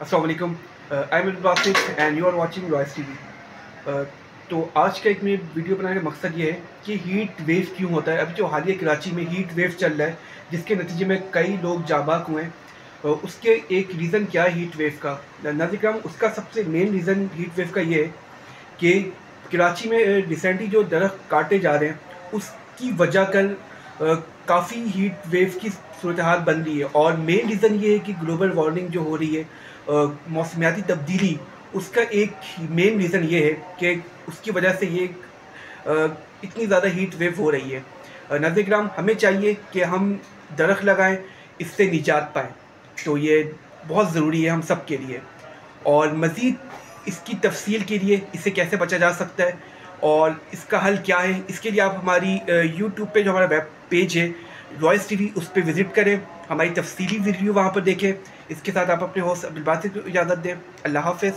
अस्सलाम वालेकुम। I am Basit and you are watching Royce TV. तो आज का एक मैं वीडियो बनाने का मकसद ये है कि हीट वेव क्यों होता है। अभी जो हालिया कराची में हीट वेव चल रहा है जिसके नतीजे में कई लोग जाबाक हुए हैं, उसके एक रीज़न क्या है हीट वेव का। नाज़िर, उसका सबसे मेन रीज़न हीट वेव का ये है कि कराची में रिसेंटली जो दरख्त काटे जा रहे हैं उसकी वजह कल काफ़ी हीट वेव की सूरत हाल बन रही है। और मेन रीज़न ये है कि ग्लोबल वार्मिंग जो हो रही है, मौसमियाती तब्दीली, उसका एक मेन रीज़न ये है कि उसकी वजह से ये इतनी ज़्यादा हीट वेव हो रही है। नाज़िर किराम, हमें चाहिए कि हम दरख्त लगाएं, इससे निजात पाएँ। तो ये बहुत ज़रूरी है हम सब के लिए। और मज़ीद इसकी तफसील के लिए इससे कैसे बचा जा सकता है और इसका हल क्या है, इसके लिए आप हमारी यूट्यूब पे जो हमारा वेब पेज है रॉयस टीवी, उस पर विज़िट करें, हमारी तफसीली वीडियो वहाँ पर देखें। इसके साथ आप अपने होस्ट अब्दुल बासित को इजाज़त दें। अल्लाह हाफ़िज़।